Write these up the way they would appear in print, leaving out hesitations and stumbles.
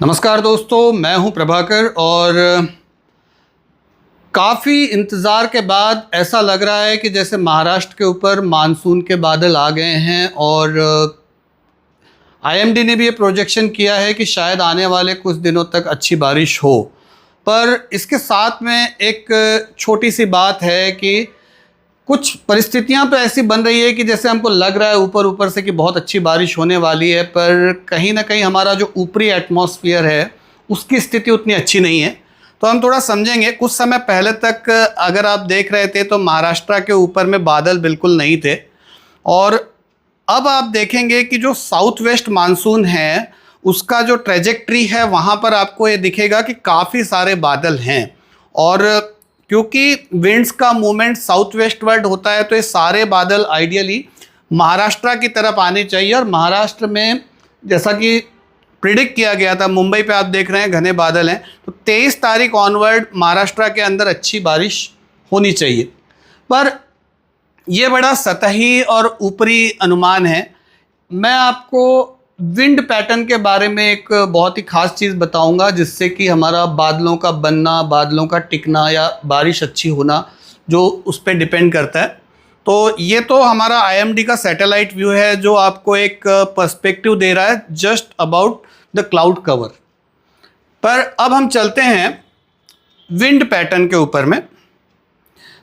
नमस्कार दोस्तों, मैं हूं प्रभाकर और काफ़ी इंतज़ार के बाद ऐसा लग रहा है कि जैसे महाराष्ट्र के ऊपर मानसून के बादल आ गए हैं और आईएमडी ने भी ये प्रोजेक्शन किया है कि शायद आने वाले कुछ दिनों तक अच्छी बारिश हो। पर इसके साथ में एक छोटी सी बात है कि कुछ परिस्थितियां तो ऐसी बन रही है कि जैसे हमको लग रहा है ऊपर ऊपर से कि बहुत अच्छी बारिश होने वाली है, पर कहीं ना कहीं हमारा जो ऊपरी एटमॉस्फेयर है उसकी स्थिति उतनी अच्छी नहीं है। तो हम थोड़ा समझेंगे। कुछ समय पहले तक अगर आप देख रहे थे तो महाराष्ट्र के ऊपर में बादल बिल्कुल नहीं थे, और अब आप देखेंगे कि जो साउथ वेस्ट मानसून है उसका जो ट्रेजेक्ट्री है वहाँ पर आपको ये दिखेगा कि काफ़ी सारे बादल हैं। और क्योंकि विंड्स का मूवमेंट साउथ वेस्ट वर्ड होता है तो ये सारे बादल आइडियली महाराष्ट्र की तरफ आने चाहिए। और महाराष्ट्र में जैसा कि प्रिडिक्ट किया गया था, मुंबई पे आप देख रहे हैं घने बादल हैं, तो 23 तारीख ऑनवर्ड महाराष्ट्र के अंदर अच्छी बारिश होनी चाहिए। पर यह बड़ा सतही और ऊपरी अनुमान है। मैं आपको विंड पैटर्न के बारे में एक बहुत ही ख़ास चीज़ बताऊंगा जिससे कि हमारा बादलों का बनना, बादलों का टिकना या बारिश अच्छी होना जो उस पर डिपेंड करता है। तो ये तो हमारा आईएमडी का सैटेलाइट व्यू है जो आपको एक पर्सपेक्टिव दे रहा है just about the cloud cover. पर अब हम चलते हैं विंड पैटर्न के ऊपर में।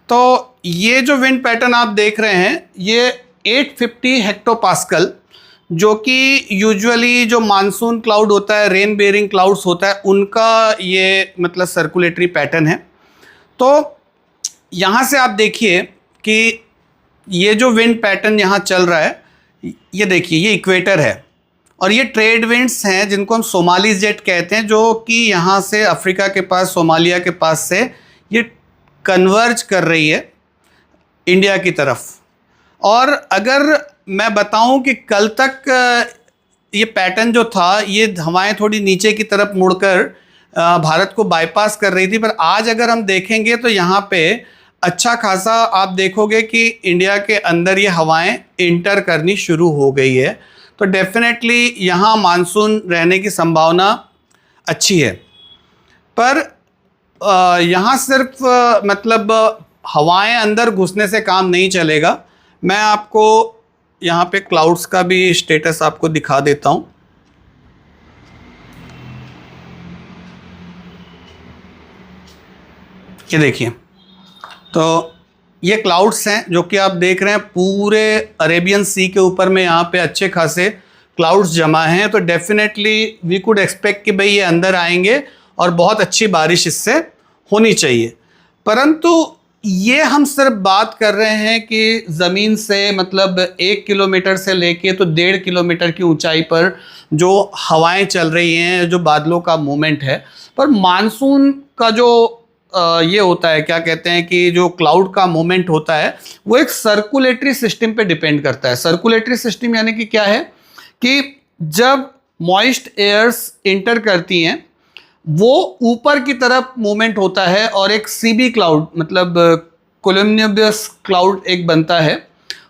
तो ये जो विंड पैटर्न आप देख रहे हैं ये 850 हेक्टोपास्कल, जो कि यूजुअली जो मानसून क्लाउड होता है, रेन बेयरिंग क्लाउड्स होता है, उनका ये मतलब सर्कुलेटरी पैटर्न है। तो यहाँ से आप देखिए कि ये जो विंड पैटर्न यहाँ चल रहा है, ये देखिए ये इक्वेटर है और ये ट्रेड विंड्स हैं जिनको हम सोमाली जेट कहते हैं, जो कि यहाँ से अफ्रीका के पास, सोमालिया के पास से ये कन्वर्ज कर रही है इंडिया की तरफ। और अगर मैं बताऊं कि कल तक ये पैटर्न जो था, ये हवाएं थोड़ी नीचे की तरफ मुड़कर भारत को बाईपास कर रही थी, पर आज अगर हम देखेंगे तो यहाँ पे अच्छा खासा आप देखोगे कि इंडिया के अंदर ये हवाएं इंटर करनी शुरू हो गई है। तो डेफिनेटली यहाँ मानसून रहने की संभावना अच्छी है। पर यहाँ सिर्फ मतलब हवाएं अंदर घुसने से काम नहीं चलेगा। मैं आपको यहाँ पे क्लाउड्स का भी स्टेटस आपको दिखा देता हूँ। ये देखिए, तो ये क्लाउड्स हैं जो कि आप देख रहे हैं पूरे अरेबियन सी के ऊपर में यहाँ पे अच्छे खासे क्लाउड्स जमा हैं। तो डेफिनेटली वी कुड एक्सपेक्ट कि भाई ये अंदर आएंगे और बहुत अच्छी बारिश इससे होनी चाहिए। परंतु ये हम सिर्फ बात कर रहे हैं कि ज़मीन से मतलब 1 किलोमीटर से लेके तो 1.5 किलोमीटर की ऊंचाई पर जो हवाएं चल रही हैं, जो बादलों का मूवमेंट है। पर मानसून का जो ये होता है, क्या कहते हैं कि जो क्लाउड का मूवमेंट होता है वो एक सर्कुलेटरी सिस्टम पे डिपेंड करता है। सर्कुलेटरी सिस्टम यानी कि क्या है कि जब मॉइस्ट एयर्स इंटर करती हैं वो ऊपर की तरफ मूवमेंट होता है और एक सीबी क्लाउड मतलब कोलम्नियस क्लाउड एक बनता है।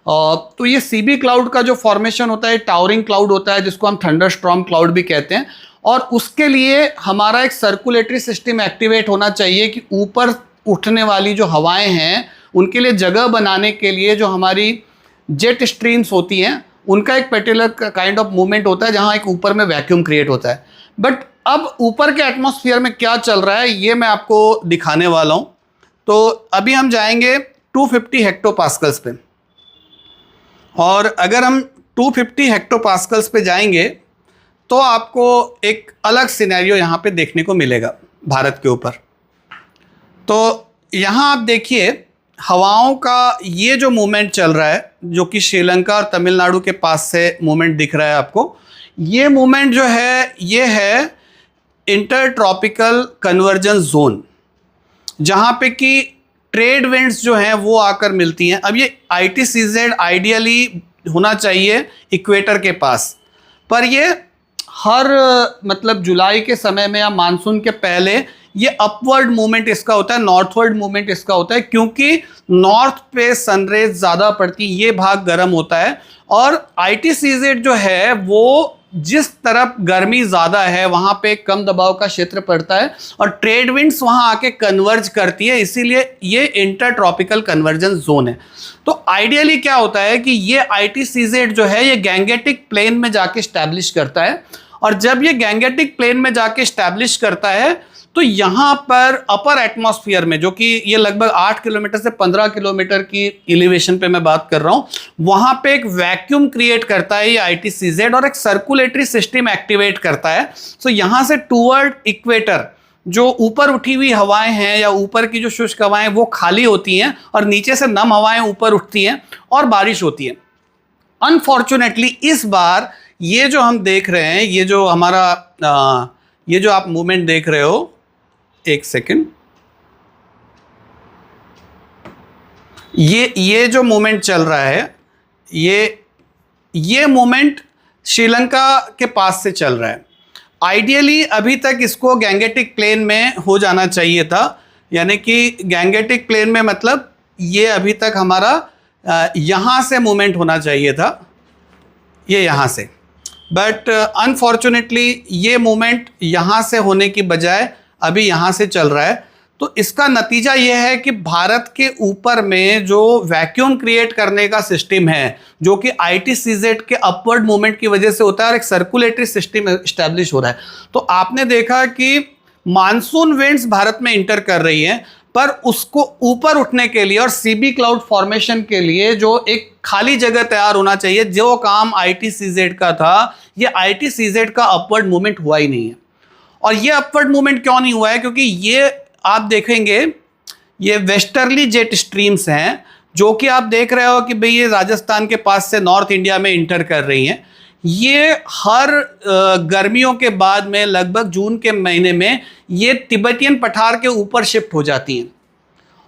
तो ये सीबी क्लाउड का जो फॉर्मेशन होता है टावरिंग क्लाउड होता है, जिसको हम थंडरस्टॉर्म क्लाउड भी कहते हैं। और उसके लिए हमारा एक सर्कुलेटरी सिस्टम एक्टिवेट होना चाहिए कि ऊपर उठने वाली जो हवाएं हैं उनके लिए जगह बनाने के लिए जो हमारी जेट स्ट्रीम्स होती हैं उनका एक पर्टिकुलर काइंड ऑफ मूवमेंट होता है जहाँ एक ऊपर में वैक्यूम क्रिएट होता है। बट अब ऊपर के एटमॉस्फेयर में क्या चल रहा है ये मैं आपको दिखाने वाला हूँ। तो अभी हम जाएंगे 250 हेक्टोपास्कल्स पे, और अगर हम 250 हेक्टोपास्कल्स पे जाएंगे तो आपको एक अलग सिनेरियो यहाँ पे देखने को मिलेगा भारत के ऊपर। तो यहाँ आप देखिए हवाओं का ये जो मूवमेंट चल रहा है, जो कि श्रीलंका और तमिलनाडु के पास से मूवमेंट दिख रहा है आपको। ये मूवमेंट जो है ये है इंटर ट्रॉपिकल कन्वर्जेंस जोन, जहाँ पे कि ट्रेड विंड्स जो हैं वो आकर मिलती हैं। अब ये ITCZ आइडियली होना चाहिए इक्वेटर के पास, पर ये हर मतलब जुलाई के समय में या मानसून के पहले ये अपवर्ड मूवमेंट इसका होता है, नॉर्थवर्ड मूवमेंट इसका होता है, क्योंकि नॉर्थ पे सनरेज ज़्यादा पड़ती, ये भाग गर्म होता है। और ITCZ जो है वो जिस तरफ गर्मी ज़्यादा है वहाँ पे कम दबाव का क्षेत्र पड़ता है और ट्रेड विंड्स वहाँ आके कन्वर्ज करती है, इसीलिए ये इंटर ट्रॉपिकल कन्वर्जेंस जोन है। तो आइडियली क्या होता है कि ये ITCZ जो है ये गैंगेटिक प्लेन में जाके स्टैब्लिश करता है, और जब ये गैंगेटिक प्लेन में जाके स्टैब्लिश करता है तो यहाँ पर अपर एटमॉस्फेयर में, जो कि ये लगभग 8 किलोमीटर से 15 किलोमीटर की एलिवेशन पे मैं बात कर रहा हूँ, वहाँ पे एक वैक्यूम क्रिएट करता है ये ITCZ और एक सर्कुलेटरी सिस्टम एक्टिवेट करता है। सो यहाँ से टूवर्ड इक्वेटर जो ऊपर उठी हुई हवाएं हैं या ऊपर की जो शुष्क हवाएं वो खाली होती हैं और नीचे से नम हवाएं ऊपर उठती हैं और बारिश होती है। अनफॉर्चुनेटली इस बार ये जो हम देख रहे हैं, ये जो हमारा ये जो आप मूवमेंट देख रहे हो, एक सेकेंड, ये जो मूवमेंट चल रहा है ये मूवमेंट श्रीलंका के पास से चल रहा है। आइडियली अभी तक इसको गैंगेटिक प्लेन में हो जाना चाहिए था, यानी कि गैंगेटिक प्लेन में मतलब ये अभी तक हमारा यहाँ से मूवमेंट होना चाहिए था, ये यहाँ से, बट अनफॉर्चुनेटली ये मूवमेंट यहाँ से होने की बजाय अभी यहाँ से चल रहा है। तो इसका नतीजा ये है कि भारत के ऊपर में जो वैक्यूम क्रिएट करने का सिस्टम है, जो कि ITCZ के अपवर्ड मूवमेंट की वजह से होता है और एक सर्कुलेटरी सिस्टम एस्टैब्लिश हो रहा है। तो आपने देखा कि मानसून विंड्स भारत में इंटर कर रही हैं, पर उसको ऊपर उठने के लिए और CB क्लाउड फॉर्मेशन के लिए जो एक खाली जगह तैयार होना चाहिए, जो काम ITCZ का था, ये ITCZ का अपवर्ड मूवमेंट हुआ ही नहीं है। और ये अपवर्ड मूवमेंट क्यों नहीं हुआ है? क्योंकि ये आप देखेंगे ये वेस्टर्ली जेट स्ट्रीम्स हैं, जो कि आप देख रहे हो कि भाई ये राजस्थान के पास से नॉर्थ इंडिया में इंटर कर रही हैं। ये हर गर्मियों के बाद में लगभग जून के महीने में ये तिब्बतियन पठार के ऊपर शिफ्ट हो जाती हैं,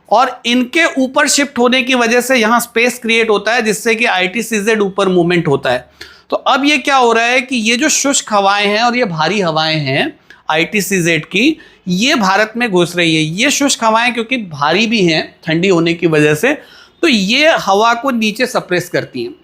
और इनके ऊपर शिफ्ट होने की वजह से यहाँ स्पेस क्रिएट होता है, जिससे कि ITCZ ऊपर मूवमेंट होता है। तो अब ये क्या हो रहा है कि ये जो शुष्क हवाएं हैं और ये भारी हवाएं हैं ITCZ की, ये भारत में घुस रही है। ये शुष्क हवाएं क्योंकि भारी भी हैं ठंडी होने की वजह से, तो ये हवा को नीचे सप्रेस करती हैं।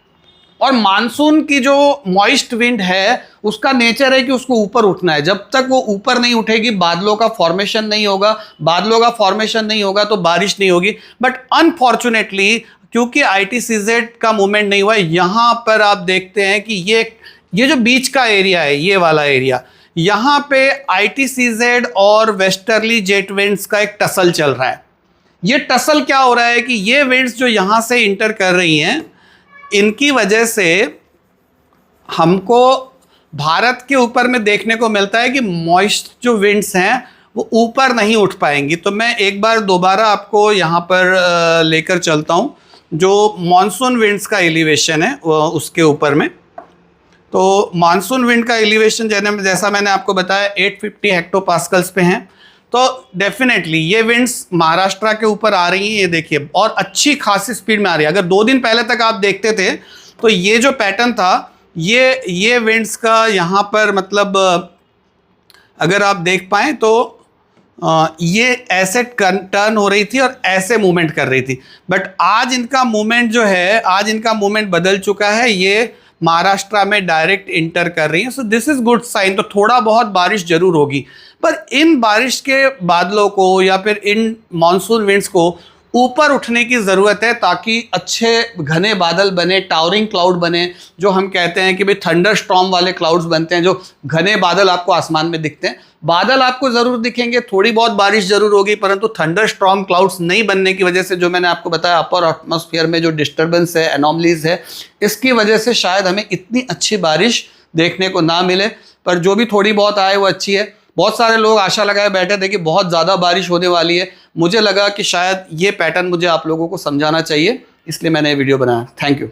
और मानसून की जो मॉइस्ट विंड है उसका नेचर है कि उसको ऊपर उठना है। जब तक वो ऊपर नहीं उठेगी बादलों का फॉर्मेशन नहीं होगा, बादलों का फॉर्मेशन नहीं होगा तो बारिश नहीं होगी। बट अनफॉर्चुनेटली क्योंकि ITCZ का मूवमेंट नहीं हुआ, यहाँ पर आप देखते हैं कि ये जो बीच का एरिया है, ये वाला एरिया, यहाँ पे ITCZ और वेस्टर्ली जेट विंड्स का एक टसल चल रहा है। ये टसल क्या हो रहा है कि ये विंड्स जो यहाँ से इंटर कर रही हैं, इनकी वजह से हमको भारत के ऊपर में देखने को मिलता है कि मॉइस्ट जो विंड्स हैं वो ऊपर नहीं उठ पाएंगी। तो मैं एक बार दोबारा आपको यहाँ पर लेकर चलता हूँ, जो मॉनसून विंड्स का एलिवेशन है उसके ऊपर में। तो मानसून विंड का एलिवेशन जैसा मैंने आपको बताया 850 हेक्टोपास्कल्स पे हैं। तो डेफिनेटली ये विंड्स महाराष्ट्र के ऊपर आ रही हैं, ये देखिए, और अच्छी खासी स्पीड में आ रही है। अगर 2 दिन पहले तक आप देखते थे तो ये जो पैटर्न था, ये विंड्स का यहाँ पर मतलब अगर आप देख पाएँ तो ये ऐसे टर्न हो रही थी और ऐसे मूवमेंट कर रही थी। बट आज इनका मूवमेंट जो है, आज इनका मूवमेंट बदल चुका है, ये महाराष्ट्र में डायरेक्ट इंटर कर रही है। So this is good sign. तो थोड़ा बहुत बारिश जरूर होगी, पर इन बारिश के बादलों को या फिर इन मॉनसून विंड्स को ऊपर उठने की ज़रूरत है, ताकि अच्छे घने बादल बने, टावरिंग क्लाउड बने, जो हम कहते हैं कि भाई थंडर स्टॉर्म वाले क्लाउड्स बनते हैं, जो घने बादल आपको आसमान में दिखते हैं। बादल आपको ज़रूर दिखेंगे, थोड़ी बहुत बारिश ज़रूर होगी, परंतु थंडर स्टॉर्म क्लाउड्स नहीं बनने की वजह से, जो मैंने आपको बताया अपर एटमॉस्फेयर में जो डिस्टर्बेंस है, एनॉमलीज है, इसकी वजह से शायद हमें इतनी अच्छी बारिश देखने को ना मिले। पर जो भी थोड़ी बहुत आए वो अच्छी है। बहुत सारे लोग आशा लगाए बैठे थे कि बहुत ज़्यादा बारिश होने वाली है। मुझे लगा कि शायद ये पैटर्न मुझे आप लोगों को समझाना चाहिए, इसलिए मैंने ये वीडियो बनाया। Thank you.